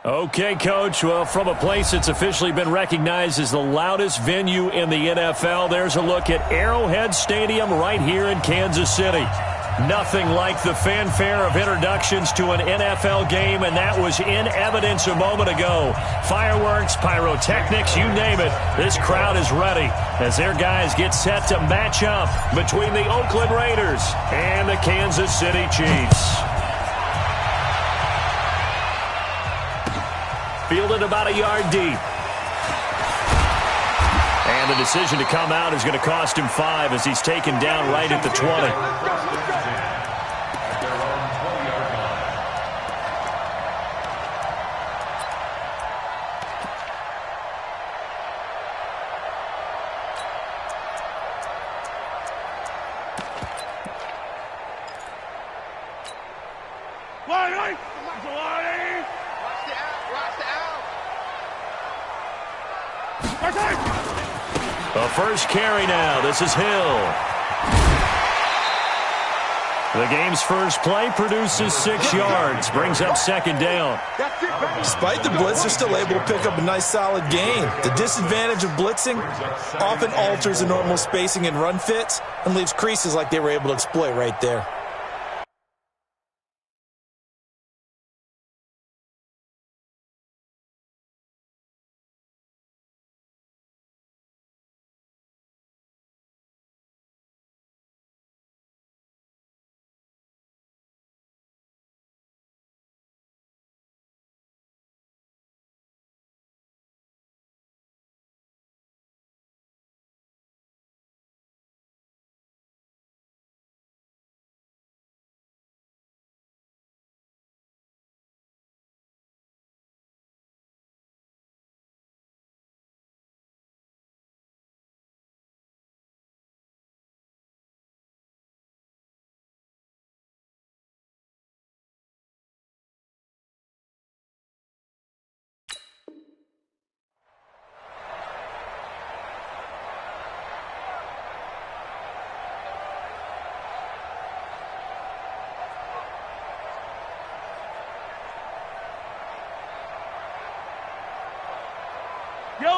Okay, Coach. Well, from a place that's officially been recognized as the loudest venue in the NFL, there's a look at Arrowhead Stadium right here in Kansas City. Nothing like the fanfare of introductions to an NFL game, and that was in evidence a moment ago. Fireworks, pyrotechnics, you name it. This crowd is ready as their guys get set to match up between the Oakland Raiders and the Kansas City Chiefs. Fielded about a yard deep. And the decision to come out is going to cost him 5 as he's taken down right at the 20. The first carry now. This is Hill. The game's first play produces 6 yards. Brings up second down. Despite the blitz, they're still able to pick up a nice solid gain. The disadvantage of blitzing often alters the normal spacing and run fits and leaves creases like they were able to exploit right there.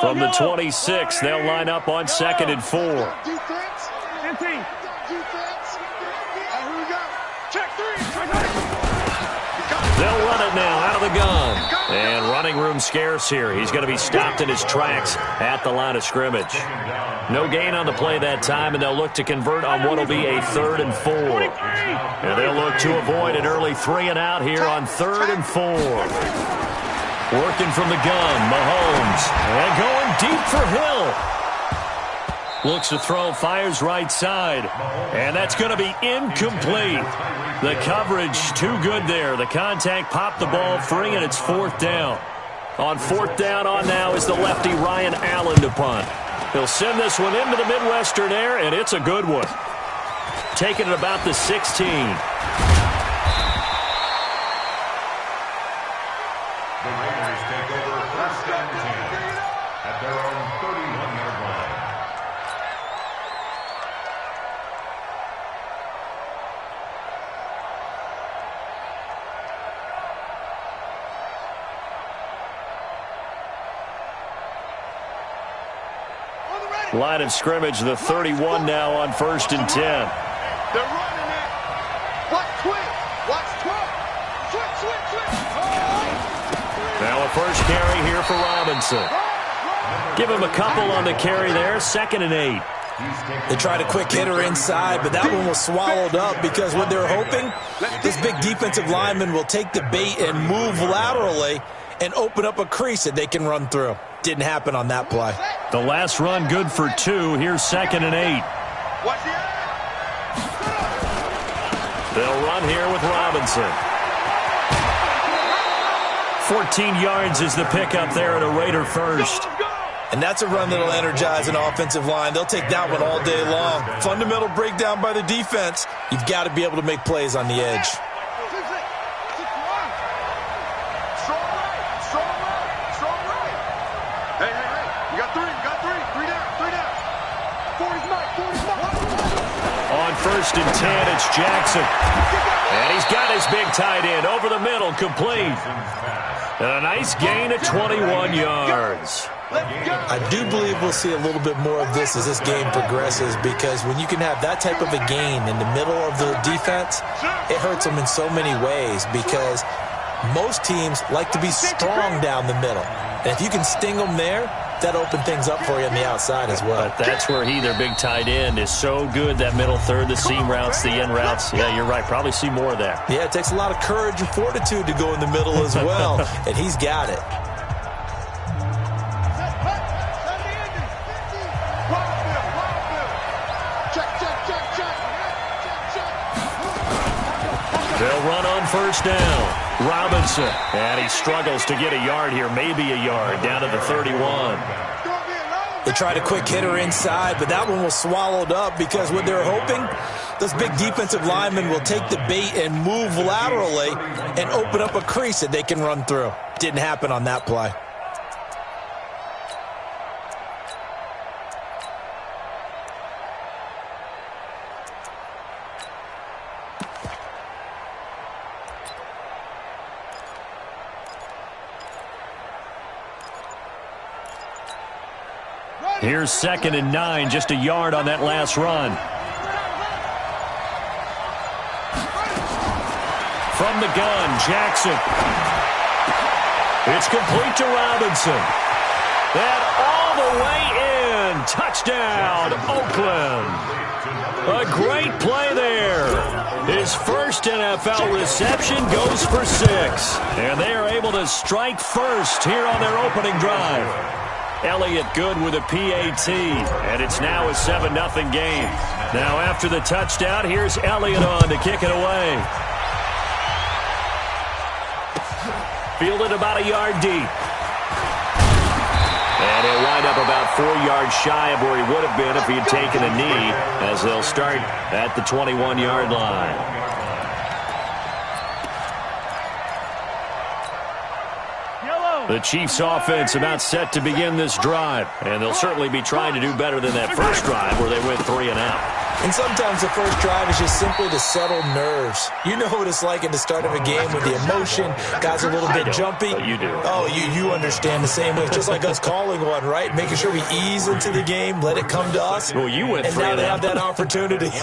From the 26, they'll line up on 2nd and 4. They'll run it now out of the gun. And running room scarce here. He's going to be stopped in his tracks at the line of scrimmage. No gain on the play that time, and they'll look to convert on what will be a 3rd and 4. And they'll look to avoid an early 3 and out here on 3rd and 4. Working from the gun, Mahomes. And going deep for Hill. Looks to throw, fires right side. And that's going to be incomplete. The coverage too good there. The contact popped the ball free, and it's 4th down. On 4th down on now is the lefty Ryan Allen to punt. He'll send this one into the Midwestern air, and it's a good one. Taking it about the 16. Line of scrimmage, the 31 now on 1st and 10. They're running it. Watch quick. Watch quick. Switch. Now a first carry here for Robinson. Give him a couple on the carry there. 2nd and 8. They tried a quick hitter inside, but that one was swallowed up because what they're hoping, this big defensive lineman will take the bait and move laterally and open up a crease that they can run through. Didn't happen on that play. The last run good for 2. Here's 2nd and 8. They'll run here with Robinson. 14 yards is the pickup there at a Raider first. And that's a run that'll energize an offensive line. They'll take that one all day long. Fundamental breakdown by the defense. You've got to be able to make plays on the edge. On 1st and 10, it's Jackson. And he's got his big tight end over the middle, complete. And a nice gain of 21 yards. I do believe we'll see a little bit more of this as this game progresses, because when you can have that type of a gain in the middle of the defense, it hurts them in so many ways, because most teams like to be strong down the middle. And if you can sting them there, that opens things up for you on the outside as well. But that's where their big tight end, is so good, that middle third, the seam routes, the end routes. Yeah, you're right. Probably see more of that. Yeah, it takes a lot of courage and fortitude to go in the middle as well, and he's got it. They'll run on first down. Robinson, and he struggles to get a yard here, maybe a yard, down to the 31. They tried a quick hitter inside, but that one was swallowed up, because what they're hoping, those big defensive linemen will take the bait and move laterally and open up a crease that they can run through. Didn't happen on that play. Here's 2nd and 9, just a yard on that last run. From the gun, Jackson. It's complete to Robinson. And all the way in. Touchdown, Oakland. A great play there. His first NFL reception goes for 6. And they are able to strike first here on their opening drive. Elliott good with a PAT, and it's now a 7-0 game. Now after the touchdown, here's Elliott on to kick it away. Fielded about a yard deep. And he'll wind up about 4 yards shy of where he would have been if he had taken a knee, as they'll start at the 21-yard line. The Chiefs' offense about set to begin this drive, and they'll certainly be trying to do better than that first drive where they went 3 and out. And sometimes the first drive is just simply to settle nerves. You know what it's like at the start of a game with the emotion, guys are a little bit jumpy. But you do. Oh, you understand the same way. It's just like us calling one, right? Making sure we ease into the game, let it come to us. Well, you went 3 and out. And now they have that opportunity.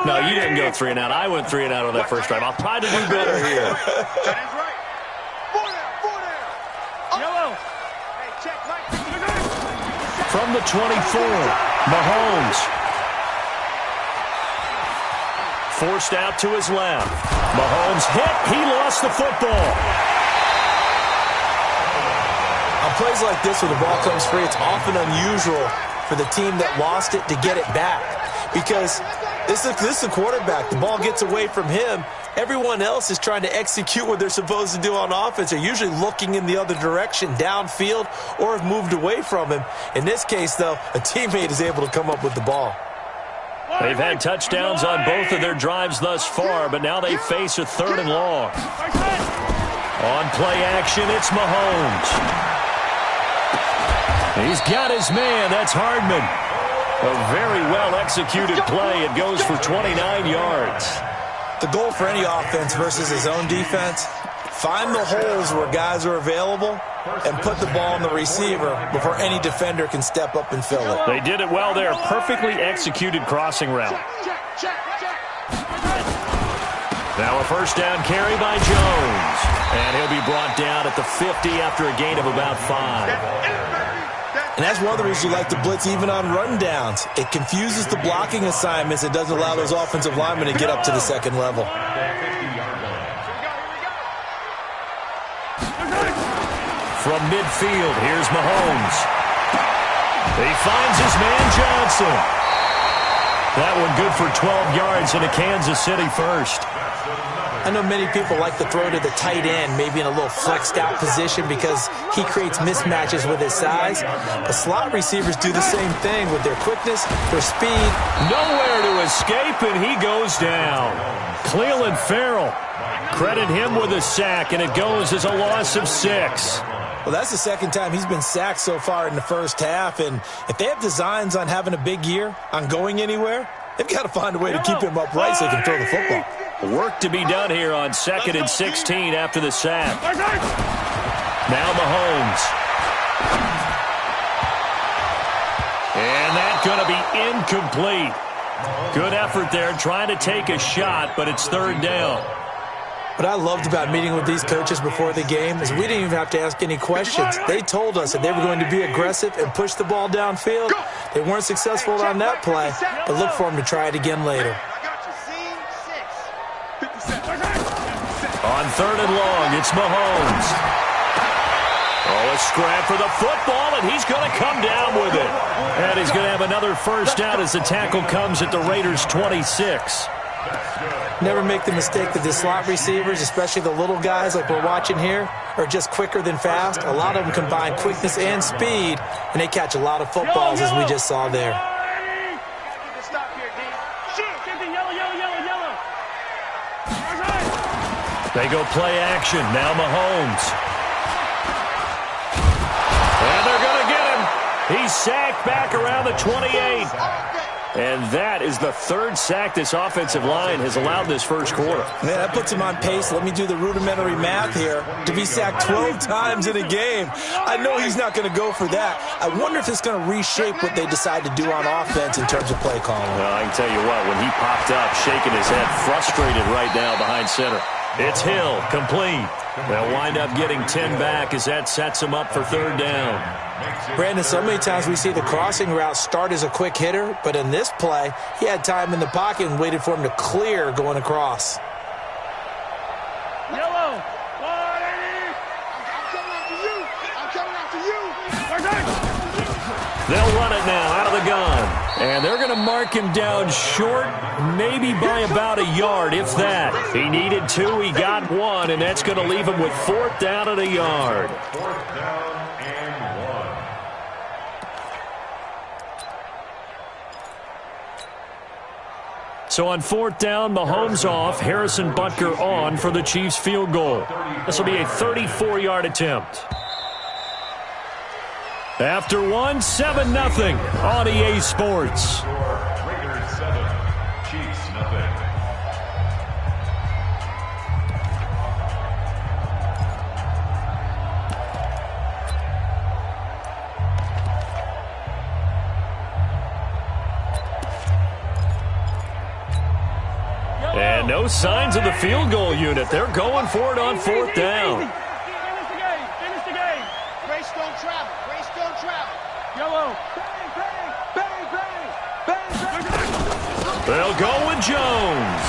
No, you didn't go 3 and out. I went 3 and out on that first drive. I'll try to do better here. From the 24, Mahomes. Forced out to his left. Mahomes hit. He lost the football. On plays like this where the ball comes free, it's often unusual for the team that lost it to get it back, because this is the quarterback. The ball gets away from him. Everyone else is trying to execute what they're supposed to do on offense. They're usually looking in the other direction, downfield, or have moved away from him. In this case, though, a teammate is able to come up with the ball. They've had touchdowns on both of their drives thus far, but now they face a 3rd and long. On play action, it's Mahomes. He's got his man. That's Hardman. A very well-executed play. It goes for 29 yards. The goal for any offense versus his own defense, find the holes where guys are available and put the ball on the receiver before any defender can step up and fill it. They did it well there. Perfectly executed crossing route. Now a first down carry by Jones. And he'll be brought down at the 50 after a gain of about 5. And that's one of the reasons you like to blitz even on rundowns. It confuses the blocking assignments. It doesn't allow those offensive linemen to get up to the second level. From midfield, here's Mahomes. He finds his man Johnson. That one good for 12 yards in a Kansas City first. I know many people like to throw to the tight end, maybe in a little flexed out position because he creates mismatches with his size. The slot receivers do the same thing with their quickness, their speed. Nowhere to escape, and he goes down. Cleveland Farrell, credit him with a sack, and it goes as a loss of 6. Well, that's the second time he's been sacked so far in the first half, and if they have designs on having a big year, on going anywhere, they've got to find a way to keep him upright so he can throw the football. Work to be done here on 2nd and 16 after the sack. Now Mahomes. And that's going to be incomplete. Good effort there trying to take a shot, but it's 3rd down. What I loved about meeting with these coaches before the game is we didn't even have to ask any questions. They told us that they were going to be aggressive and push the ball downfield. They weren't successful on that play, but look for them to try it again later. On 3rd and long, it's Mahomes. Oh, a scrap for the football, and he's going to come down with it. And he's going to have another first down as the tackle comes at the Raiders' 26. Never make the mistake that the slot receivers, especially the little guys like we're watching here, are just quicker than fast. A lot of them combine quickness and speed, and they catch a lot of footballs as we just saw there. They go play action. Now Mahomes. And they're going to get him. He's sacked back around the 28. And that is the 3rd sack this offensive line has allowed this first quarter. Yeah, that puts him on pace. Let me do the rudimentary math here. To be sacked 12 times in a game, I know he's not going to go for that. I wonder if it's going to reshape what they decide to do on offense in terms of play calling. Well, I can tell you what, when he popped up, shaking his head, frustrated right now behind center. It's Hill, complete. They'll wind up getting 10 back as that sets him up for 3rd down. Brandon, so many times we see the crossing route start as a quick hitter, but in this play, he had time in the pocket and waited for him to clear going across. Yellow. I'm coming after you. I'm coming after you. They'll run it now out of the gun. And they're going to mark him down short, maybe by about a yard, if that. He needed 2, he got 1, and that's going to leave him with 4th down and a yard. 4th down and 1. So on 4th down, Mahomes off, Harrison Butker on for the Chiefs field goal. This will be a 34-yard attempt. After 1, 7-0 on EA Sports. Raiders 7, Chiefs nothing. And no signs of the field goal unit. They're going for it on 4th down. Finish the game. Grace don't travel. Grace don't travel. Yellow. They'll go with Jones.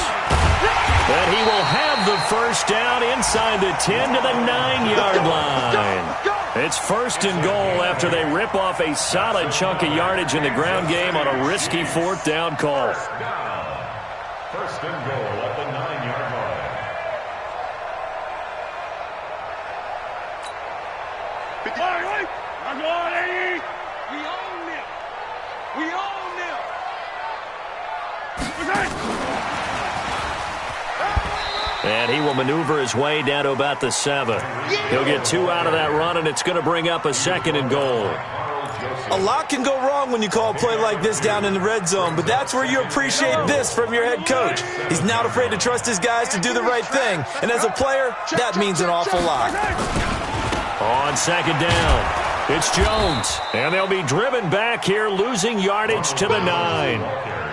And he will have the first down inside the 10 to the 9-yard line. It's 1st and goal after they rip off a solid chunk of yardage in the ground game on a risky 4th down call. 1st and goal at the 9-yard line. We own them. We own them. And he will maneuver his way down to about the 7. He'll get 2 out of that run, and it's going to bring up a 2nd and goal. A lot can go wrong when you call a play like this down in the red zone, but that's where you appreciate this from your head coach. He's not afraid to trust his guys to do the right thing, and as a player, that means an awful lot. On 2nd down, it's Jones, and they'll be driven back here, losing yardage to the 9.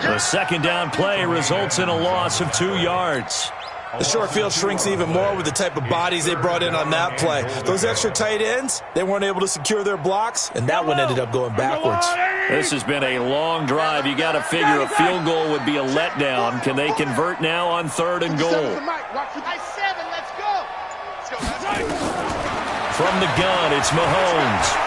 The 2nd down play results in a loss of 2 yards. The short field shrinks even more with the type of bodies they brought in on that play. Those extra tight ends, they weren't able to secure their blocks, and that one ended up going backwards. This has been a long drive. You got to figure a field goal would be a letdown. Can they convert now on 3rd and goal? Let's go. From the gun, it's Mahomes.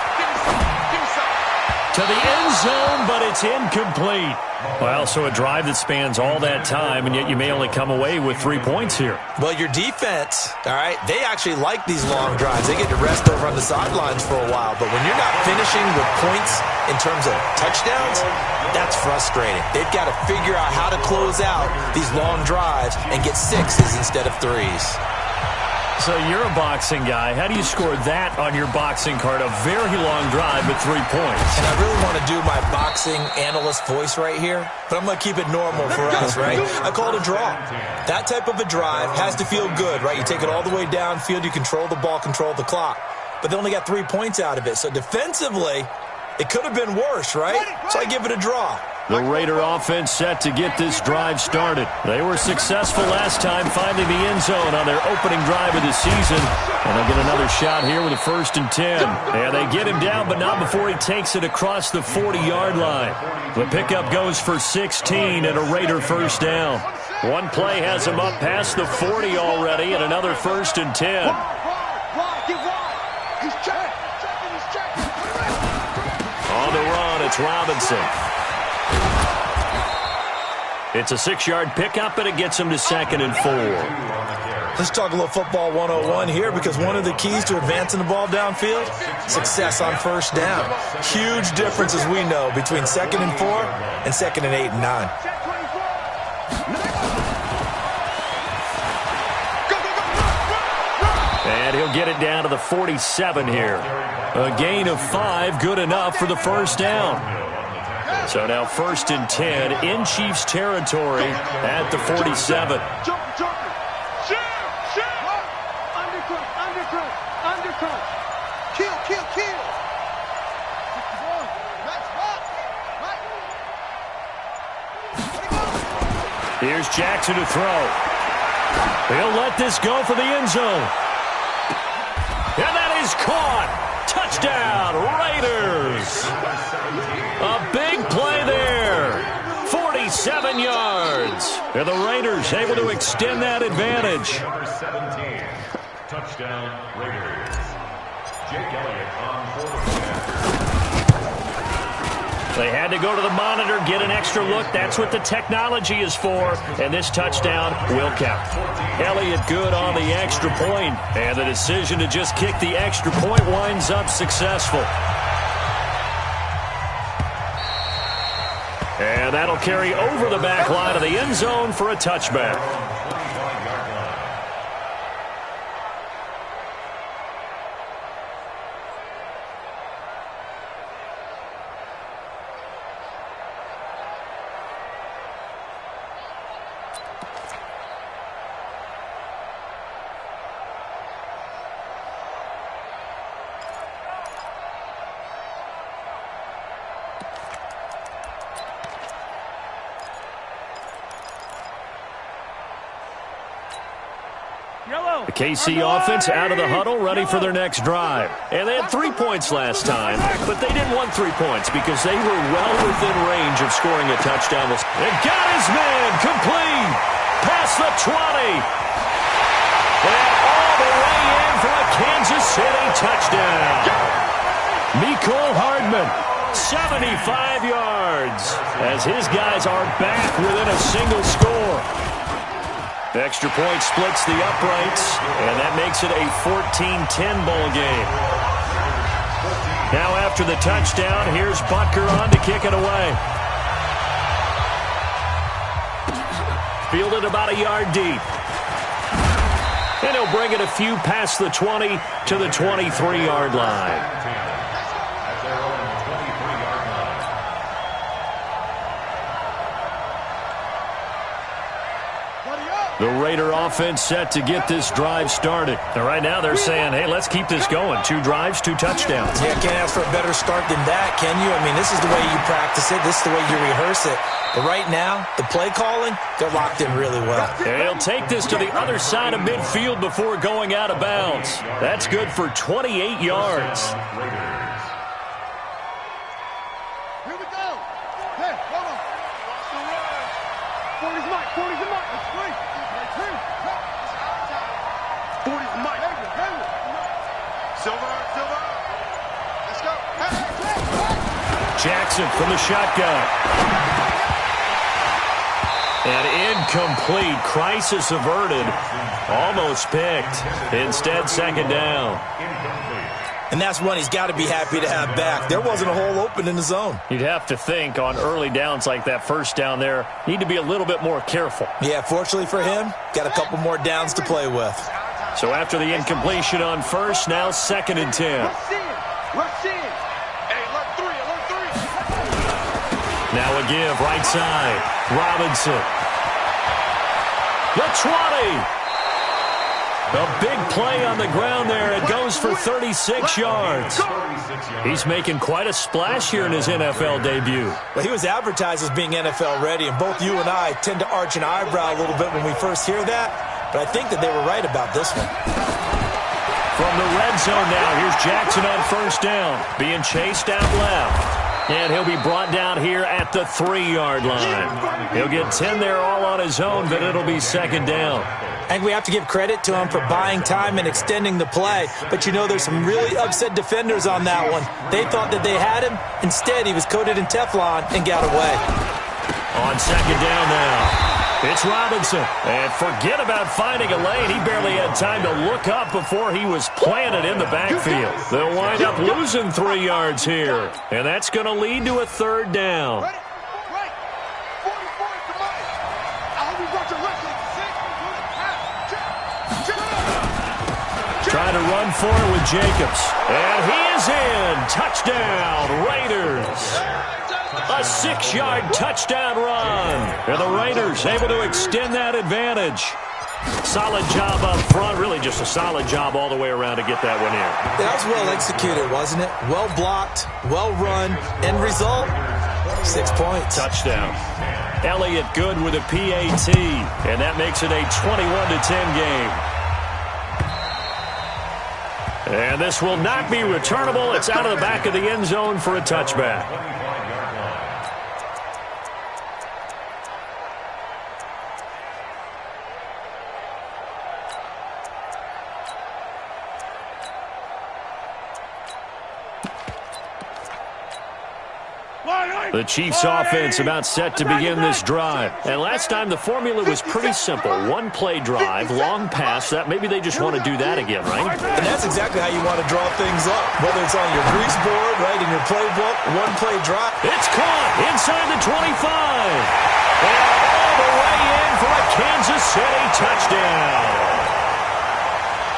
To the end zone, but it's incomplete. Well, so a drive that spans all that time, and yet you may only come away with 3 points here. Well, your defense, all right, they actually like these long drives. They get to rest over on the sidelines for a while. But when you're not finishing with points in terms of touchdowns, that's frustrating. They've got to figure out how to close out these long drives and get 6s instead of 3s. So you're a boxing guy. How do you score that on your boxing card? A very long drive, but 3 points. And I really want to do my boxing analyst voice right here, but I'm going to keep it normal for us, right? I call it a draw. That type of a drive has to feel good, right? You take it all the way downfield, you control the ball, control the clock. But they only got 3 points out of it. So defensively, it could have been worse, right? So I give it a draw. The Raider offense set to get this drive started. They were successful last time finding the end zone on their opening drive of the season. And they'll get another shot here with a 1st and 10. And they get him down, but not before he takes it across the 40-yard line. The pickup goes for 16 and a Raider 1st down. One play has him up past the 40 already and another 1st and 10. On the run, it's Robinson. It's a 6-yard pickup, and it gets him to 2nd and 4. Let's talk a little football 101 here, because one of the keys to advancing the ball downfield, success on 1st down. Huge difference, as we know, between 2nd and 4 and 2nd and 8 and 9. And he'll get it down to the 47 here. A gain of 5, good enough for the 1st down. So now 1st and 10 in Chiefs territory at the 47. Undercut. Kill. Here's Jackson to throw. He'll let this go for the end zone. And that is caught. Touchdown, Raiders. A big play there. 47 yards. And the Raiders able to extend that advantage. Number 17. Touchdown, Raiders. Jake Elliott on quarterback. They had to go to the monitor, get an extra look. That's what the technology is for. And this touchdown will count. Elliott good on the extra point. And the decision to just kick the extra point winds up successful. And that'll carry over the back line of the end zone for a touchback. The KC offense out of the huddle, ready for their next drive. And they had 3 points last time, but they didn't want 3 points because they were well within range of scoring a touchdown. They got his man complete past the 20. And all the way in for a Kansas City touchdown. Mecole Hardman, 75 yards, as his guys are back within a single score. The extra point splits the uprights, and that makes it a 14-10 ball game. Now after the touchdown, here's Butker on to kick it away. Fielded about a yard deep. And he'll bring it a few past the 20 to the 23-yard line. The Raider offense set to get this drive started. And right now they're saying, hey, let's keep this going. 2 drives, 2 touchdowns. Yeah, can't ask for a better start than that, can you? I mean, this is the way you practice it. This is the way you rehearse it. But right now, the play calling, they're locked in really well. And he'll take this to the other side of midfield before going out of bounds. That's good for 28 yards. Here we go. Hey, hold on. 40's Mike. That's great. 40's Mike. Silver. Let's go. Jackson from the shotgun. And incomplete. Crisis averted. Almost picked. Instead, 2nd down. And that's one he's got to be happy to have back. There wasn't a hole open in the zone. You'd have to think on early downs like that 1st down there, need to be a little bit more careful. Yeah, fortunately for him, got a couple more downs to play with. So after the incompletion on first, now 2nd and 10. Rush in. Hey, alert 3, alert 3. Now a give, right side. Robinson. The 20. A big play on the ground there. It goes for 36 yards. He's making quite a splash here in his NFL debut. Well, he was advertised as being NFL ready, and both you and I tend to arch an eyebrow a little bit when we first hear that, but I think that they were right about this one. From the red zone now, here's Jackson on first down, being chased out left. And he'll be brought down here at the 3-yard line. He'll get 10 there all on his own, but it'll be 2nd down. I think we have to give credit to him for buying time and extending the play. But, you know, there's some really upset defenders on that one. They thought that they had him. Instead, he was coated in Teflon and got away. On 2nd down now, it's Robinson. And forget about finding a lane. He barely had time to look up before he was planted in the backfield. They'll wind up losing 3 yards here. And that's going to lead to a 3rd down. Trying to run for it with Jacobs. And he is in. Touchdown, Raiders. A 6-yard touchdown run. And the Raiders able to extend that advantage. Solid job up front. Really just a solid job all the way around to get that one in. That was well executed, wasn't it? Well blocked, well run. End result, 6 points. Touchdown. Elliott good with a PAT. And that makes it a 21-10 game. And this will not be returnable. It's out of the back of the end zone for a touchback. The Chiefs offense about set to begin this drive. And last time the formula was pretty simple. 1-play drive, long pass. That maybe they just want to do that again, right? And that's exactly how you want to draw things up. Whether it's on your grease board, right, in your playbook, 1-play drive. It's caught inside the 25. And all the way in for a Kansas City touchdown.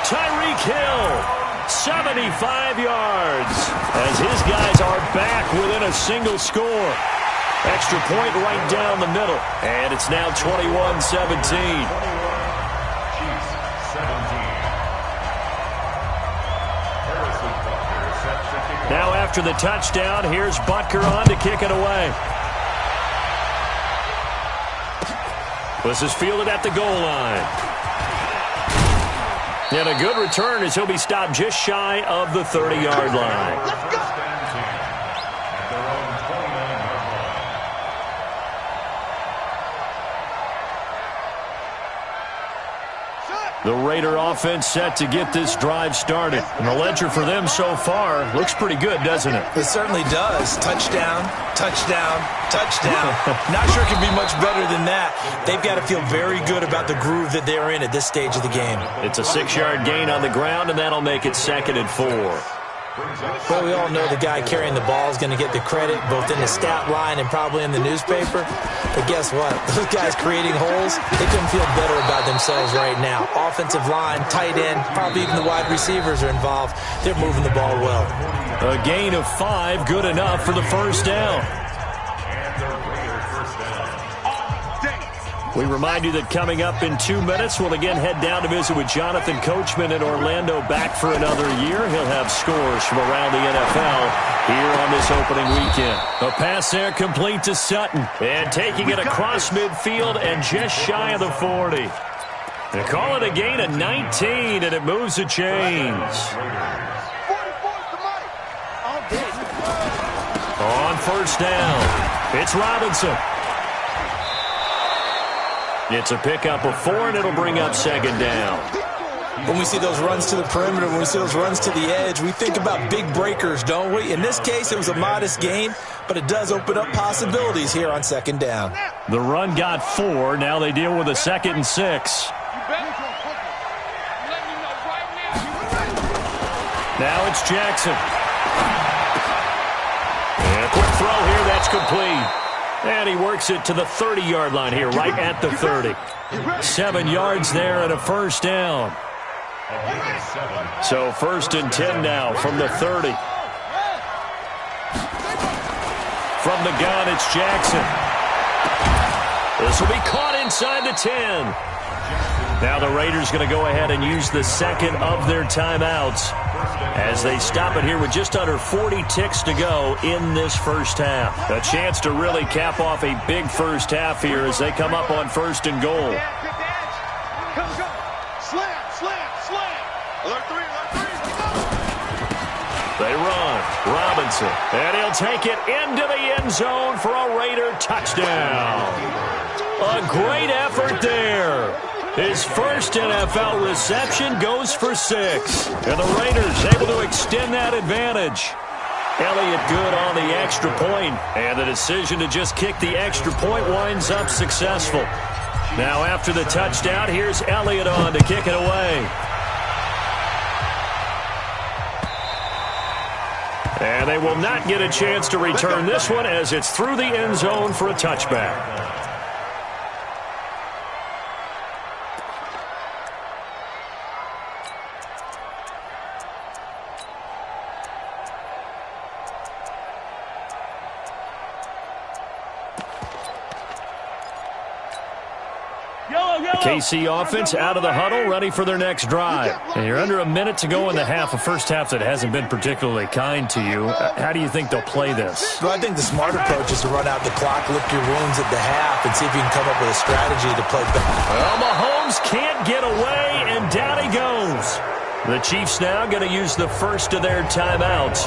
Tyreek Hill. 75 yards as his guys are back within a single score. Extra point right down the middle. And it's now 21-17. Now after the touchdown, here's Butker on to kick it away. This is fielded at the goal line. And a good return as he'll be stopped just shy of the 30-yard line. The Raider offense set to get this drive started. And the ledger for them so far looks pretty good, doesn't it? It certainly does. Touchdown, touchdown, touchdown. Not sure it can be much better than that. They've got to feel very good about the groove that they're in at this stage of the game. It's a 6-yard gain on the ground, and that'll make it 2nd and 4. Well, we all know the guy carrying the ball is going to get the credit both in the stat line and probably in the newspaper. But guess what? Those guys creating holes, they couldn't feel better about themselves right now. Offensive line, tight end, probably even the wide receivers are involved. They're moving the ball well. A gain of 5, good enough for the first down. We remind you that coming up in 2 minutes, we'll again head down to visit with Jonathan Coachman in Orlando, back for another year. He'll have scores from around the NFL here on this opening weekend. A pass there complete to Sutton. And taking it across midfield and just shy of the 40. They call it a gain of 19, and it moves the chains. On first down, it's Robinson. It's a pickup of 4, and it'll bring up 2nd down. When we see those runs to the perimeter, when we see those runs to the edge, we think about big breakers, don't we? In this case, it was a modest gain, but it does open up possibilities here on 2nd down. The run got 4. Now they deal with a 2nd and 6. Now it's Jackson. And a quick throw here, that's complete. And he works it to the 30-yard line here, right at the 30. 7 yards there and a first down. So 1st and 10 now from the 30. From the gun, it's Jackson. This will be caught inside the 10. Now the Raiders going to go ahead and use the second of their timeouts as they stop it here with just under 40 ticks to go in this first half. A chance to really cap off a big first half here as they come up on 1st and goal. They run. Robinson. And he'll take it into the end zone for a Raider touchdown. A great effort there. His first NFL reception goes for 6. And the Raiders able to extend that advantage. Elliott good on the extra point. And the decision to just kick the extra point winds up successful. Now after the touchdown, here's Elliott on to kick it away. And they will not get a chance to return this one as it's through the end zone for a touchback. KC offense out of the huddle, ready for their next drive. And you're under a minute to go in the half, a first half that hasn't been particularly kind to you. How do you think they'll play this? Well, I think the smart approach is to run out the clock, lick your wounds at the half, and see if you can come up with a strategy to play better. Well, Mahomes can't get away, and down he goes. The Chiefs now going to use the first of their timeouts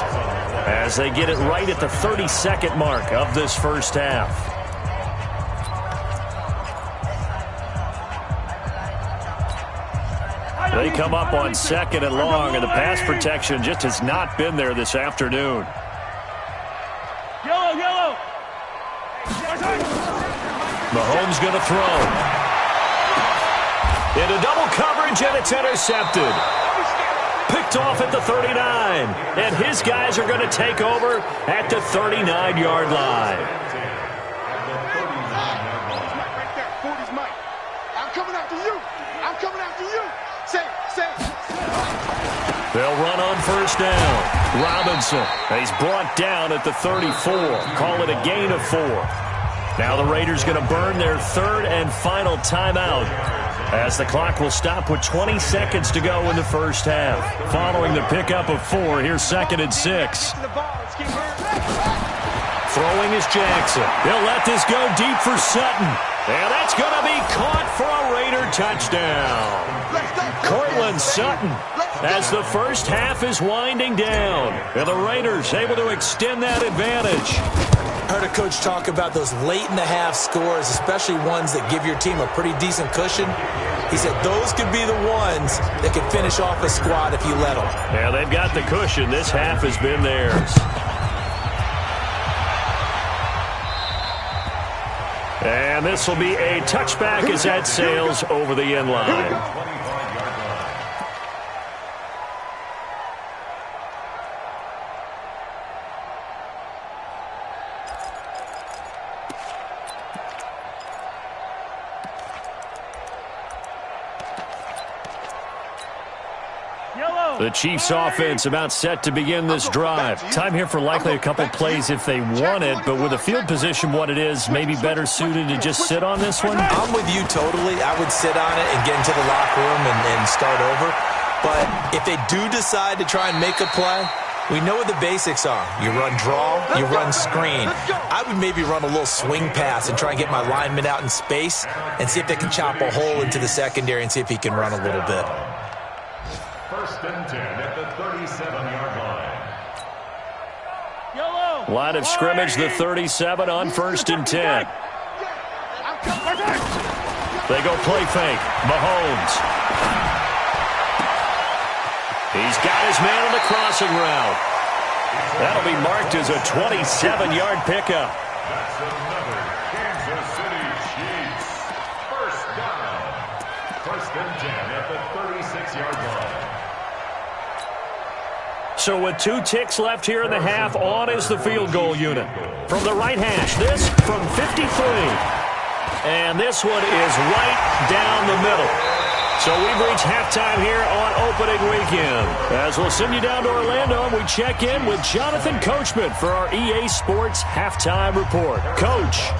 as they get it right at the 32nd mark of this first half. They come up on 2nd and long, and the pass protection just has not been there this afternoon. Yellow. Mahomes going to throw. Into double coverage, and it's intercepted. Picked off at the 39. And his guys are going to take over at the 39-yard line. I'm coming after you. They'll run on first down. Robinson, he's brought down at the 34. Call it a gain of 4. Now the Raiders going to burn their 3rd and final timeout as the clock will stop with 20 seconds to go in the first half. Following the pickup of 4, here's 2nd and 6. Throwing is Jackson. He'll let this go deep for Sutton. And that's going to be caught for a Raider touchdown. Cortland Sutton as the first half is winding down. And the Raiders able to extend that advantage. I heard a coach talk about those late-in-the-half scores, especially ones that give your team a pretty decent cushion. He said those could be the ones that could finish off a squad if you let them. Yeah, they've got the cushion. This half has been theirs. And this will be a touchback as that sails over the end line. The Chiefs offense about set to begin this drive. Time here for likely a couple plays if they want it, but with the field position what it is, maybe better suited to just sit on this one? I'm with you totally. I would sit on it and get into the locker room and start over. But if they do decide to try and make a play, we know what the basics are. You run draw, you run screen. I would maybe run a little swing pass and try and get my lineman out in space and see if they can chop a hole into the secondary and see if he can run a little bit. 1st and 10 at the 37-yard line. Line of scrimmage, the 37 on 1st and 10. They go play fake. Mahomes. He's got his man on the crossing route. That'll be marked as a 27-yard pickup. That's another Kansas City Chiefs. First down. 1st and 10 at the 36-yard line. So with 2 ticks left here in the half, on is the field goal unit. From the right hash, this from 53. And this one is right down the middle. So we've reached halftime here on opening weekend. As we'll send you down to Orlando, and we check in with Jonathan Coachman for our EA Sports Halftime Report. Coach,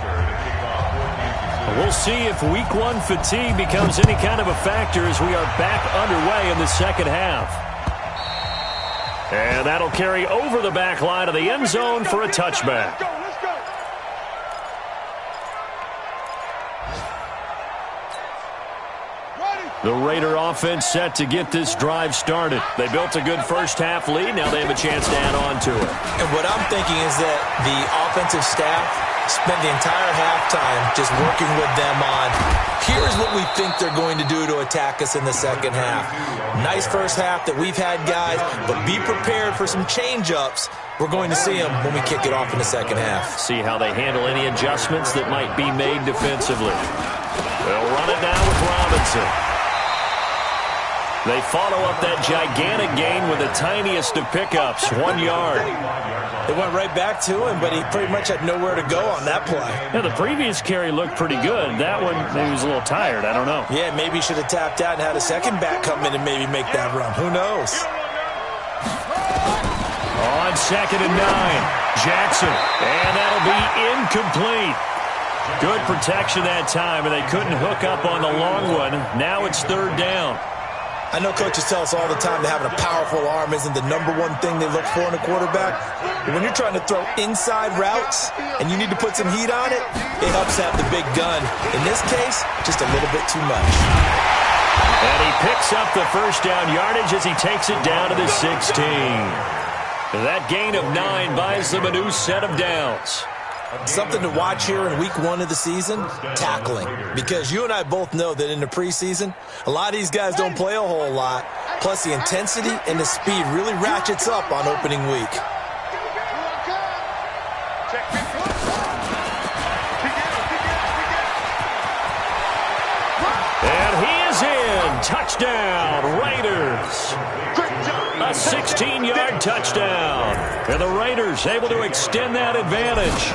we'll see if Week 1 fatigue becomes any kind of a factor as we are back underway in the second half. And that'll carry over the back line of the end zone for a touchback. The Raider offense set to get this drive started. They built a good first-half lead. Now they have a chance to add on to it. And what I'm thinking is that the offensive staff spent the entire halftime just working with them on, here's what we think they're going to do to attack us in the second half. Nice first half that we've had, guys, but be prepared for some change-ups. We're going to see them when we kick it off in the second half. See how they handle any adjustments that might be made defensively. They'll run it down with Robinson. They follow up that gigantic gain with the tiniest of pickups, 1 yard. They went right back to him, but he pretty much had nowhere to go on that play. Yeah, the previous carry looked pretty good. That one, maybe he was a little tired. I don't know. Yeah, maybe he should have tapped out and had a second back come in and maybe make that run. Who knows? On 2nd and 9, Jackson. And that'll be incomplete. Good protection that time, and they couldn't hook up on the long one. Now it's 3rd down. I know coaches tell us all the time that having a powerful arm isn't the #1 thing they look for in a quarterback. But when you're trying to throw inside routes and you need to put some heat on it, it helps have the big gun. In this case, just a little bit too much. And he picks up the first down yardage as he takes it down to the 16. That gain of 9 buys them a new set of downs. Something to watch here in Week 1 of the season, tackling. Because you and I both know that in the preseason, a lot of these guys don't play a whole lot. Plus, the intensity and the speed really ratchets up on opening week. And he is in. Touchdown, Raiders. A 16-yard touchdown. And the Raiders able to extend that advantage.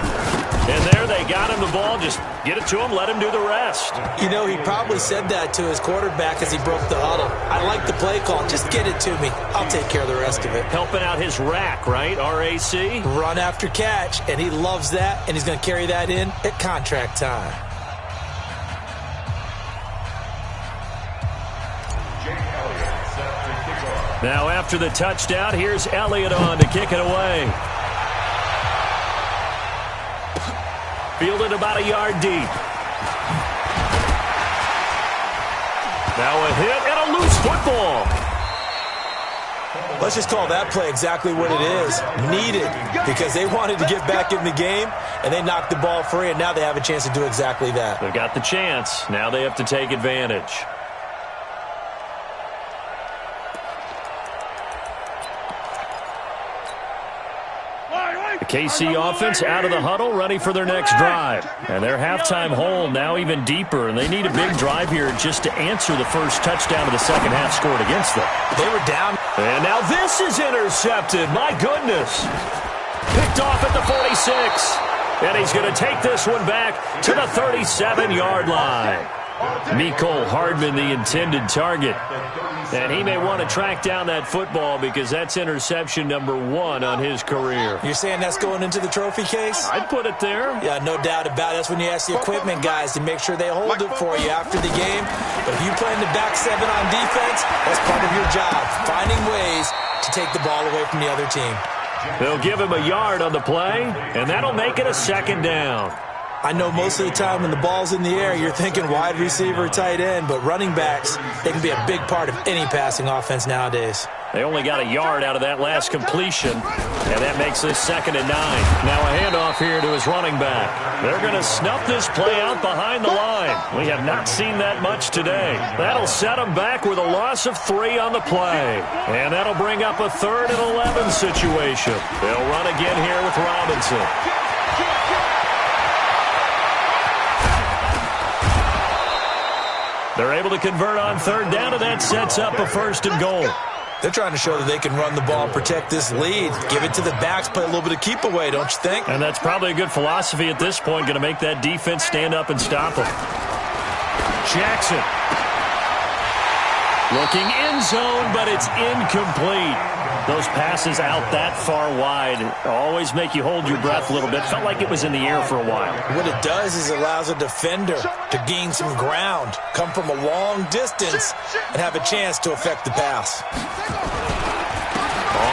And there they got him the ball. Just get it to him, let him do the rest. You know, he probably said that to his quarterback as he broke the huddle. I like the play call. Just get it to me. I'll take care of the rest of it. Helping out his rack, right? R-A-C? Run after catch. And he loves that, and he's going to carry that in at contract time. Now after the touchdown, here's Elliott on to kick it away. Fielded about a yard deep. Now a hit and a loose football. Let's just call that play exactly what it is. Needed, because they wanted to get back in the game, and they knocked the ball free, and now they have a chance to do exactly that. They've got the chance. Now they have to take advantage. The KC offense out of the huddle, ready for their next drive. And their halftime hole now even deeper, and they need a big drive here just to answer the first touchdown of the second half scored against them. They were down. And now this is intercepted. My goodness. Picked off at the 46. And he's going to take this one back to the 37-yard line. Mecole Hardman, the intended target. And he may want to track down that football because that's interception number 1 on his career. You're saying that's going into the trophy case? I'd put it there. Yeah, no doubt about it. That's when you ask the equipment guys to make sure they hold it for you after the game. But if you play in the back 7 on defense, that's part of your job, finding ways to take the ball away from the other team. They'll give him a yard on the play, and that'll make it a 2nd down. I know most of the time when the ball's in the air, you're thinking wide receiver, tight end, but running backs, they can be a big part of any passing offense nowadays. They only got a yard out of that last completion, and that makes this 2nd and 9. Now a handoff here to his running back. They're going to snuff this play out behind the line. We have not seen that much today. That'll set them back with a loss of 3 on the play, and that'll bring up a 3rd and 11 situation. They'll run again here with Robinson. They're able to convert on 3rd down, and that sets up a 1st and goal. They're trying to show that they can run the ball, protect this lead, give it to the backs, play a little bit of keep away, don't you think? And that's probably a good philosophy at this point, going to make that defense stand up and stop them. Jackson. Looking in zone, but it's incomplete. Those passes out that far wide always make you hold your breath a little bit. Felt like it was in the air for a while. What it does is it allows a defender to gain some ground, come from a long distance, and have a chance to affect the pass.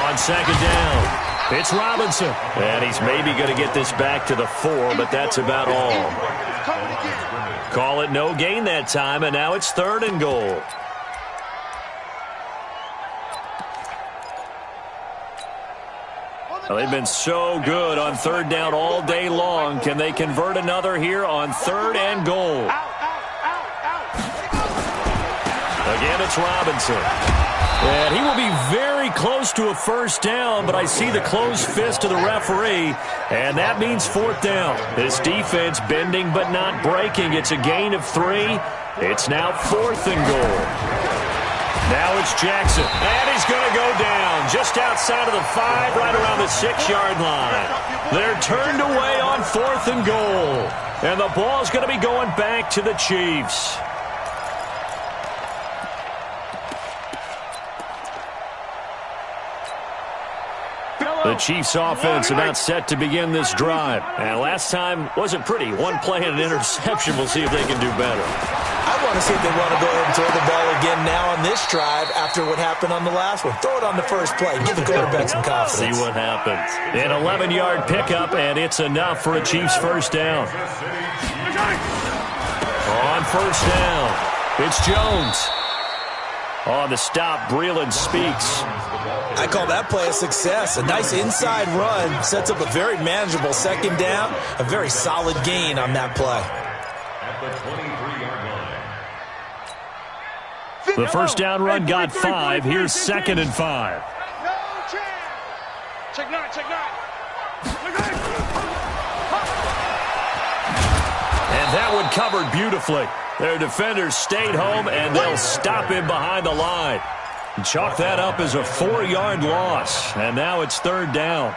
On second down, it's Robinson. And he's maybe going to get this back to the 4, but that's about all. Call it no gain that time, and now it's 3rd and goal. Well, they've been so good on 3rd down all day long. Can they convert another here on 3rd and goal? Again, it's Robinson. And he will be very close to a 1st down, but I see the closed fist of the referee, and that means 4th down. This defense bending but not breaking. It's a gain of 3. It's now 4th and goal. Now it's Jackson, and he's going to go down just outside of the 5, right around the 6-yard line. They're turned away on 4th and goal, and the ball's going to be going back to the Chiefs. The Chiefs offense about set to begin this drive. And last time wasn't pretty. One play and an interception. We'll see if they can do better. I want to see if they want to go ahead and throw the ball again now on this drive after what happened on the last one. Throw it on the first play. Give the quarterback some confidence. See what happens. An 11-yard pickup, and it's enough for a Chiefs 1st down. On 1st down, it's Jones. On the stop, Breeland speaks. I call that play a success. A nice inside run sets up a very manageable 2nd down. A very solid gain on that play. At the 23-yard line. The 1st down run got 5. Here's 2nd and 5. No chance. Check 9, check 9. And that one covered beautifully. Their defenders stayed home, and they'll stop him behind the line. Chalk that up as a 4-yard loss, and now it's 3rd down.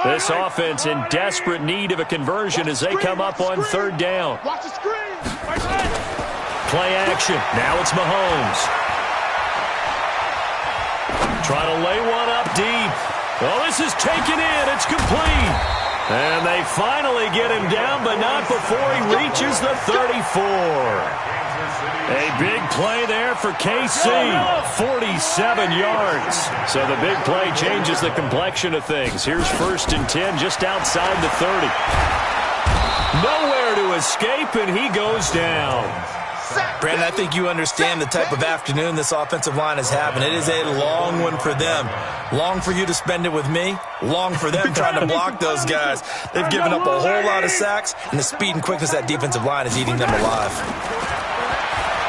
This offense in desperate need of a conversion as they come up on 3rd down. Watch the screen. Play action. Now it's Mahomes. Try to lay one up deep. Oh, this is taken in. It's complete. And they finally get him down, but not before he reaches the 34. A big play there for KC, 47 yards. So the big play changes the complexion of things. Here's 1st and 10 just outside the 30. Nowhere to escape, and he goes down. Brandon, I think you understand the type of afternoon this offensive line is having. It is a long one for them. Long for you to spend it with me. Long for them trying to block those guys. They've given up a whole lot of sacks, and the speed and quickness of that defensive line is eating them alive.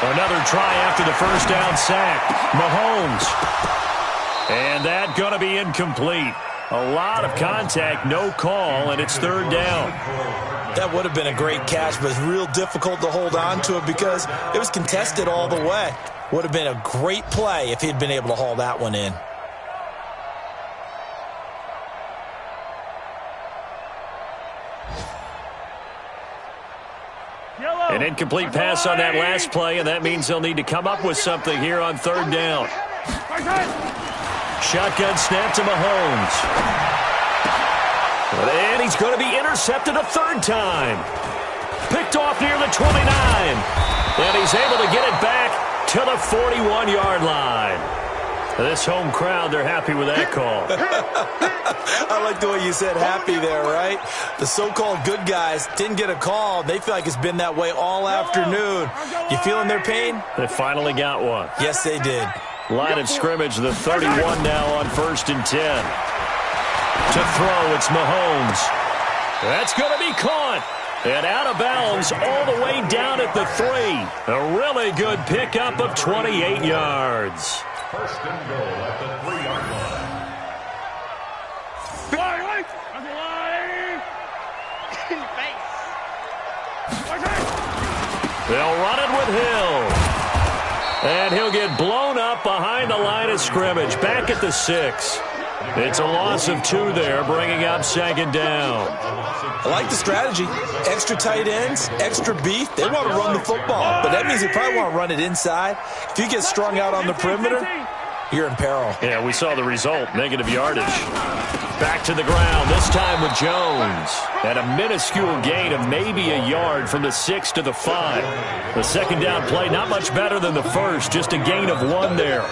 Another try after the 1st down sack. Mahomes. And that going to be incomplete. A lot of contact, no call, and it's 3rd down. That would have been a great catch, but it's real difficult to hold on to it because it was contested all the way. Would have been a great play if he'd been able to haul that one in. An incomplete pass on that last play, and that means they'll need to come up with something here on 3rd down. Shotgun snap to Mahomes. And he's going to be intercepted a 3rd time. Picked off near the 29. And he's able to get it back to the 41-yard line. This home crowd, they're happy with that call. I like the way you said happy there, right? The so-called good guys didn't get a call. They feel like it's been that way all afternoon. You feeling their pain? They finally got one. Yes, they did. Line of scrimmage, the 31 now on 1st and 10. To throw, it's Mahomes. That's going to be caught. And out of bounds all the way down at the 3. A really good pickup of 28 yards. 1st and goal at the 3-yard line. They'll run it with Hill. And he'll get blown up behind the line of scrimmage. Back at the 6. It's a loss of 2 there, bringing up 2nd down. I like the strategy. Extra tight ends, extra beef. They want to run the football, but that means they probably want to run it inside. If you get strung out on the perimeter, you're in peril. Yeah, we saw the result, negative yardage. Back to the ground, this time with Jones. At a minuscule gain of maybe a yard from the 6 to the 5. The 2nd down play, not much better than the first, just a gain of 1 there.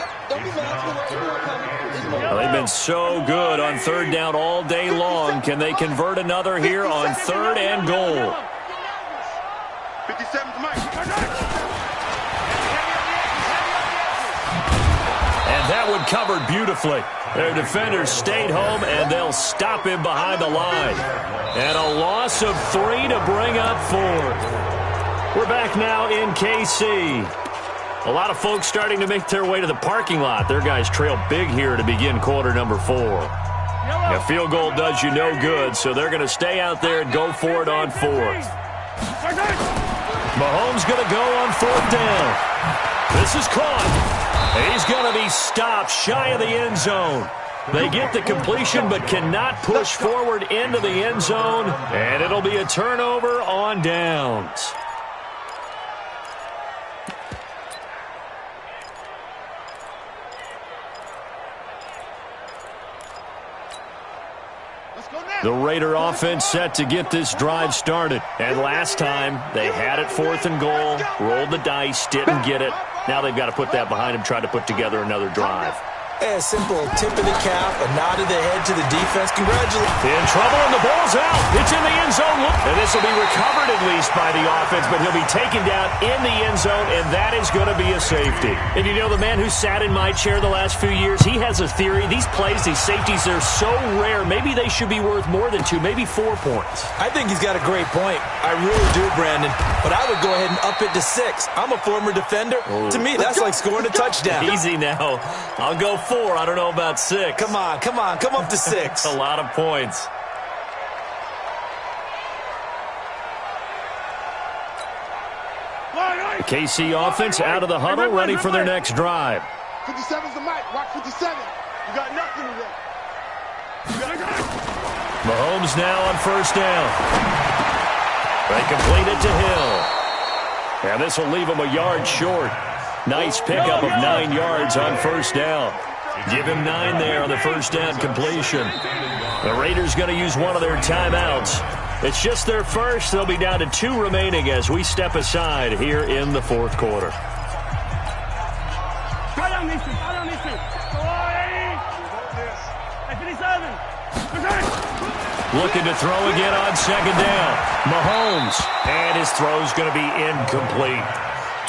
Well, they've been so good on 3rd down all day long. Can they convert another here on 3rd and goal? 57 Mike. And that one covered beautifully. Their defenders stayed home, and they'll stop him behind the line. And a loss of 3 to bring up 4th. We're back now in KC. A lot of folks starting to make their way to the parking lot. Their guys trail big here to begin quarter number 4. A field goal does you no good, so they're going to stay out there and go for it on 4th. Mahomes going to go on 4th down. This is caught. He's going to be stopped shy of the end zone. They get the completion but cannot push forward into the end zone, and it'll be a turnover on downs. The Raider offense set to get this drive started. And last time, they had it 4th and goal, rolled the dice, didn't get it. Now they've got to put that behind them, try to put together another drive. A simple tip of the cap, a nod of the head to the defense. Congratulations. In trouble, and the ball's out. It's in the end zone. And this will be recovered at least by the offense, but he'll be taken down in the end zone, and that is going to be a safety. And you know, the man who sat in my chair the last few years, he has a theory. These plays, these safeties, they're so rare. Maybe they should be worth more than 2, maybe 4 points. I think he's got a great point. I really do, Brandon. But I would go ahead and up it to 6. I'm a former defender. To me, that's like scoring a touchdown. Easy now. I'll go 4. I don't know about 6. Come on. Come up to 6. A lot of points. The KC offense out of the huddle, ready for their next drive. 57's the mic. Rock 57. You got nothing today. Mahomes now on 1st down. They complete it to Hill. And this will leave him a yard short. Nice pickup of 9 yards on 1st down. Give him 9 there on the 1st down completion. The Raiders going to use one of their timeouts. It's just their first. They'll be down to 2 remaining as we step aside here in the 4th quarter. Looking to throw again on 2nd down. Mahomes. And his throw's going to be incomplete.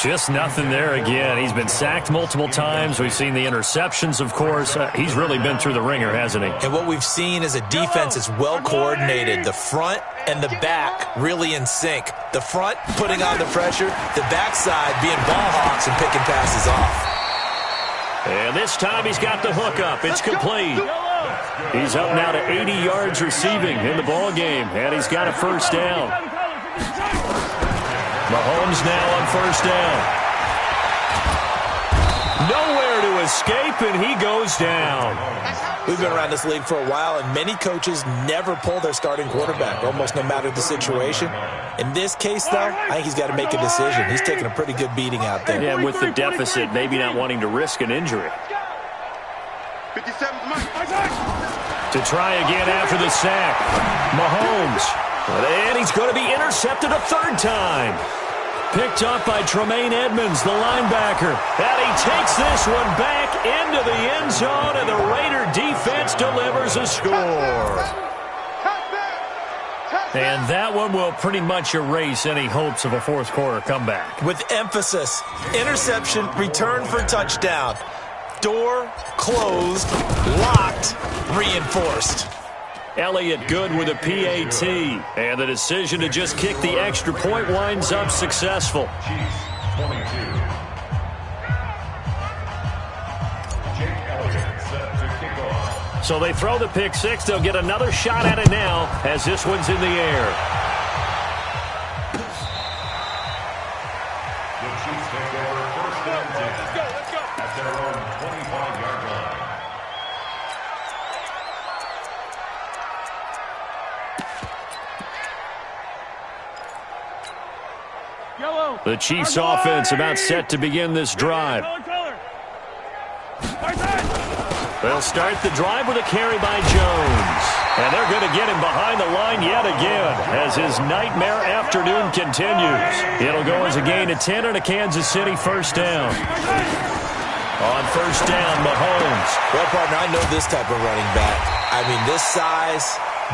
Just nothing there again. He's been sacked multiple times. We've seen the interceptions, of course. He's really been through the ringer, hasn't he? And what we've seen is a defense that's well coordinated. The front and the back really in sync. The front putting on the pressure. The backside being ball hawks and picking passes off. And this time he's got the hook up. It's complete. He's up now to 80 yards receiving in the ball game, and he's got a 1st down. Mahomes now on 1st down. Nowhere to escape, and he goes down. We've been around this league for a while, and many coaches never pull their starting quarterback, almost no matter the situation. In this case, though, I think he's got to make a decision. He's taking a pretty good beating out there. Yeah, with the deficit, maybe not wanting to risk an injury. 57's Mike. To try again after the sack. Mahomes. And he's going to be intercepted a 3rd time. Picked up by Tremaine Edmonds, the linebacker. And he takes this one back into the end zone, and the Raider defense delivers a score. And that one will pretty much erase any hopes of a 4th quarter comeback. With emphasis, interception, return for touchdown. Door closed, locked, reinforced. Elliott good with a PAT. And the decision to just kick the extra point winds up successful. So they throw the pick 6. They'll get another shot at it now as this one's in the air. The Chiefs take over 1st and 10 at their own 25-yard line. The Chiefs offense about set to begin this drive. They'll start the drive with a carry by Jones. And they're going to get him behind the line yet again as his nightmare afternoon continues. It'll go as a gain of 10 and a Kansas City first down. On first down, Mahomes. Well, partner, I know this type of running back. I mean, this size,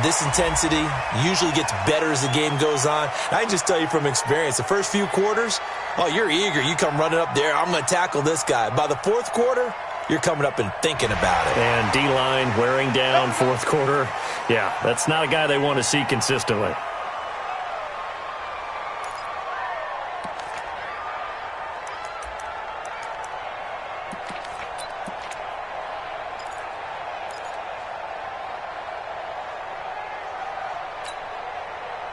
this intensity usually gets better as the game goes on. I can just tell you from experience, the first few quarters, oh, you're eager. You come running up there, I'm going to tackle this guy. By the fourth quarter, you're coming up and thinking about it. And D-line wearing down fourth quarter. Yeah, that's not a guy they want to see consistently.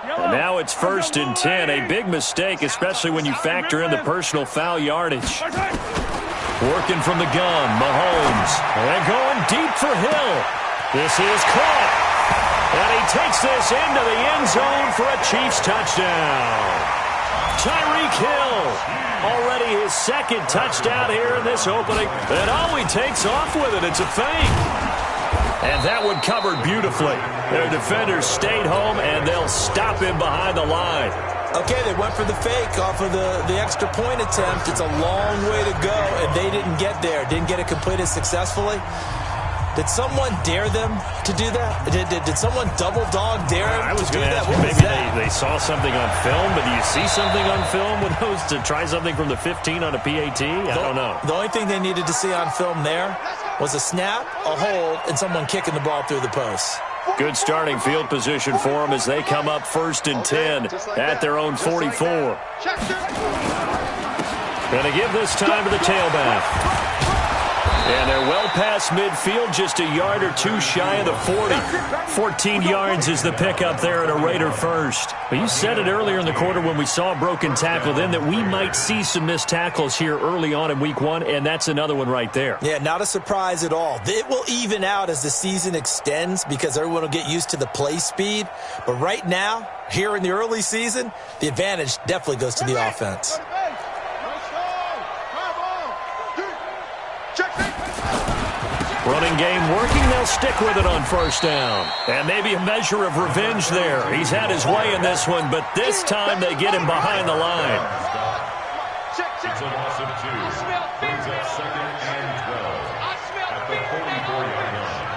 And now it's 1st and 10, a big mistake, especially when you factor in the personal foul yardage. Working from the gun, Mahomes. And going deep for Hill. This is caught. And he takes this into the end zone for a Chiefs touchdown. Tyreek Hill. Already his second touchdown here in this opening. And he takes off with it. It's a fake. And that one covered beautifully. Their defenders stayed home, and they'll stop him behind the line. Okay, they went for the fake off of the extra point attempt. It's a long way to go, and they didn't get there. Didn't get it completed successfully. Did someone dare them to do that? Did someone double dog dare them to do that? Maybe they saw something on film, but do you see something on film with those to try something from the 15 on a PAT? I don't know. The only thing they needed to see on film there was a snap, a hold, and someone kicking the ball through the post. Good starting field position for them as they come up 1st and 10 at their own 44. Going to give this time to the tailback. And they're well past midfield, just a yard or two shy of the 40. 14 yards is the pickup there at a Raider first. But you said it earlier in the quarter when we saw a broken tackle then that we might see some missed tackles here early on in week 1, and that's another one right there. Yeah, not a surprise at all. It will even out as the season extends because everyone will get used to the play speed. But right now, here in the early season, the advantage definitely goes to the offense. Running game working, they'll stick with it on first down. And maybe a measure of revenge there. He's had his way in this one, but this time they get him behind the line. It's a loss of 2. Brings up 2nd and 12 at the 44-yard line.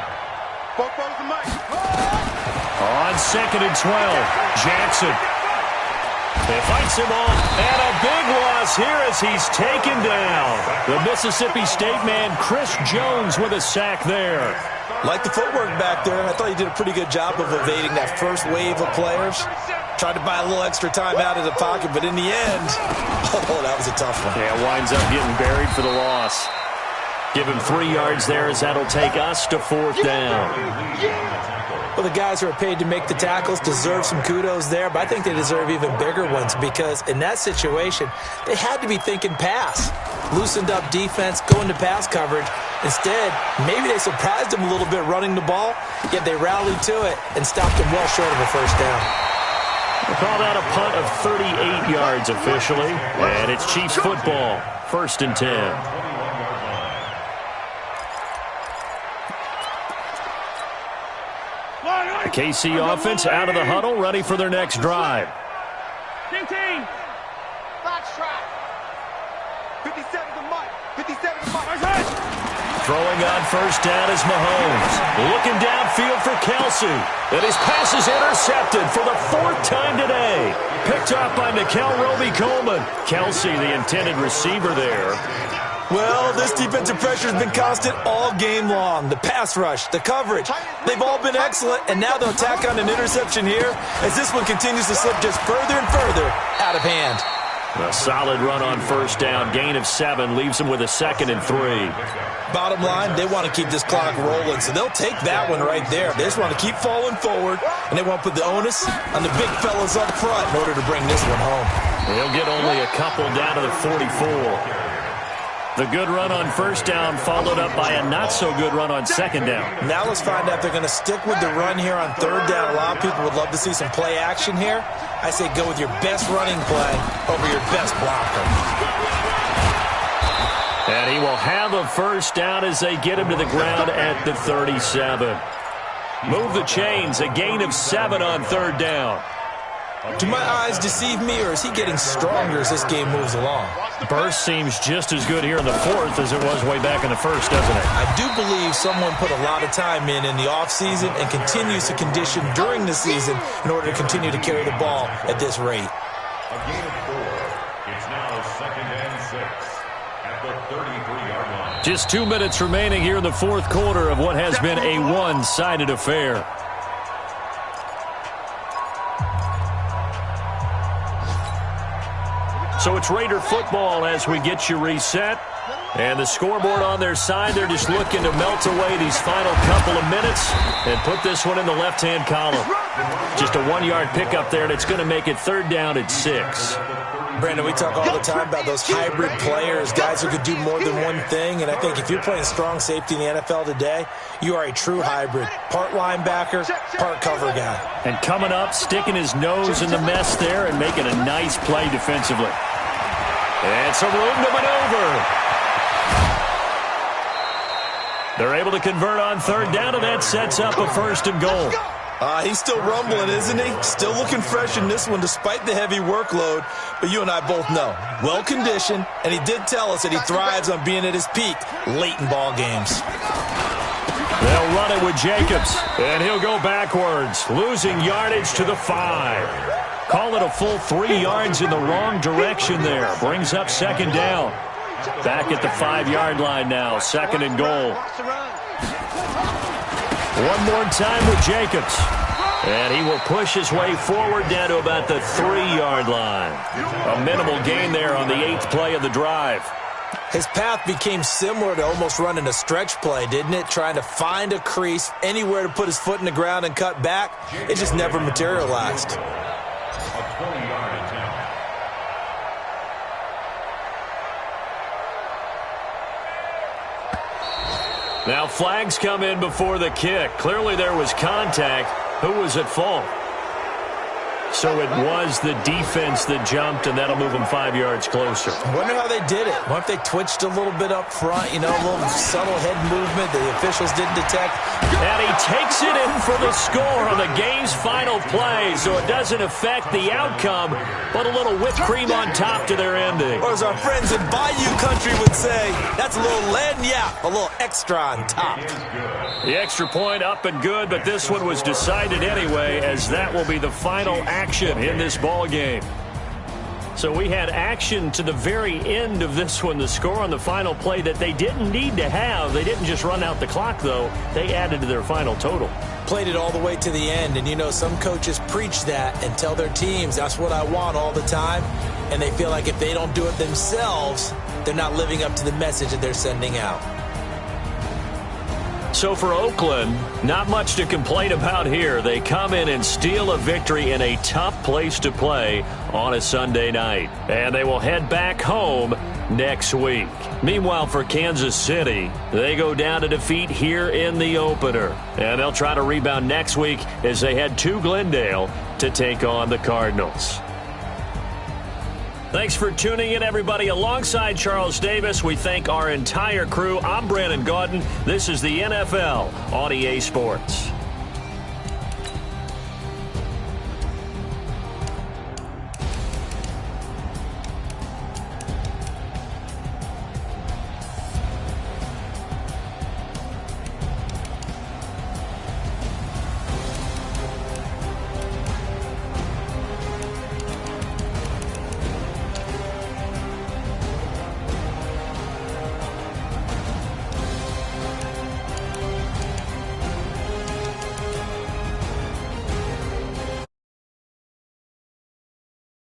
On 2nd and 12, Jackson. They fights him off, and a big loss here as he's taken down. The Mississippi State man, Chris Jones, with a sack there. Like the footwork back there, I thought he did a pretty good job of evading that first wave of players. Tried to buy a little extra time out of the pocket, but in the end, oh, that was a tough one. Yeah, winds up getting buried for the loss. Give him 3 yards there as that'll take us to 4th down. Well, the guys who are paid to make the tackles deserve some kudos there, but I think they deserve even bigger ones because in that situation, they had to be thinking pass. Loosened up defense, going to pass coverage. Instead, maybe they surprised them a little bit running the ball, yet they rallied to it and stopped them well short of a first down. We'll call that a punt of 38 yards officially, and it's Chiefs football, 1st and 10. The KC offense out of the huddle, ready for their next drive. 15. Box track. 57 to Mike. 57 to Mike. Throwing on first down is Mahomes. Looking downfield for Kelsey. And his pass is intercepted for the 4th time today. Picked up by Nickel Roby-Coleman. Kelsey, the intended receiver there. Well, this defensive pressure has been constant all game long. The pass rush, the coverage, they've all been excellent, and now they'll tack on an interception here as this one continues to slip just further and further out of hand. A solid run on first down. Gain of 7 leaves them with a 2nd and 3. Bottom line, they want to keep this clock rolling, so they'll take that one right there. They just want to keep falling forward, and they want to put the onus on the big fellas up front in order to bring this one home. They'll get only a couple down to the 44. The good run on first down followed up by a not-so-good run on 2nd down. Now let's find out if they're going to stick with the run here on 3rd down. A lot of people would love to see some play action here. I say go with your best running play over your best blocker. And he will have a first down as they get him to the ground at the 37. Move the chains, a gain of 7 on third down. Do my eyes deceive me, or is he getting stronger as this game moves along? Burst seems just as good here in the fourth as it was way back in the first, doesn't it? I do believe someone put a lot of time in the offseason and continues to condition during the season in order to continue to carry the ball at this rate. A gain of 4. It's now 2nd and 6 at the 33-yard line. Just 2 minutes remaining here in the fourth quarter of what has been a one-sided affair. So it's Raider football as we get you reset. And the scoreboard on their side, they're just looking to melt away these final couple of minutes and put this one in the left-hand column. Just a 1-yard pickup there, and it's going to make it third down at 6. Brandon, we talk all the time about those hybrid players, guys who could do more than one thing. And I think if you're playing strong safety in the NFL today, you are a true hybrid. Part linebacker, part cover guy. And coming up, sticking his nose in the mess there and making a nice play defensively. And some room to maneuver. They're able to convert on third down, and that sets up a first and goal. He's still rumbling, isn't he? Still looking fresh in this one despite the heavy workload. But you and I both know, well-conditioned, and he did tell us that he thrives on being at his peak late in ball games. They'll run it with Jacobs, and he'll go backwards, losing yardage to the 5. Call it a full 3 yards in the wrong direction there. Brings up second down. Back at the 5-yard line now, second and goal. One more time with Jacobs. And he will push his way forward down to about the 3-yard line. A minimal gain there on the 8th play of the drive. His path became similar to almost running a stretch play, didn't it? Trying to find a crease, anywhere to put his foot in the ground and cut back. It just never materialized. A 20-yard attempt. Now flags come in before the kick. Clearly there was contact. Who was at fault? So it was the defense that jumped, and that'll move them 5 yards closer. I wonder how they did it. What if they twitched a little bit up front, a little subtle head movement the officials didn't detect? And he takes it in for the score on the game's final play, so it doesn't affect the outcome, but a little whipped cream on top to their ending. Or as our friends in Bayou Country would say, that's a little lagniappe, a little extra on top. The extra point up and good, but this one was decided anyway, as that will be the final action in this ball game. So we had action to the very end of this one, the score on the final play that they didn't need to have. They didn't just run out the clock, though. They added to their final total. Played it all the way to the end, and some coaches preach that and tell their teams, that's what I want all the time, and they feel like if they don't do it themselves, they're not living up to the message that they're sending out. So for Oakland, not much to complain about here. They come in and steal a victory in a tough place to play on a Sunday night. And they will head back home next week. Meanwhile, for Kansas City, they go down to defeat here in the opener. And they'll try to rebound next week as they head to Glendale to take on the Cardinals. Thanks for tuning in, everybody. Alongside Charles Davis, we thank our entire crew. I'm Brandon Gaudin. This is the NFL on EA Sports.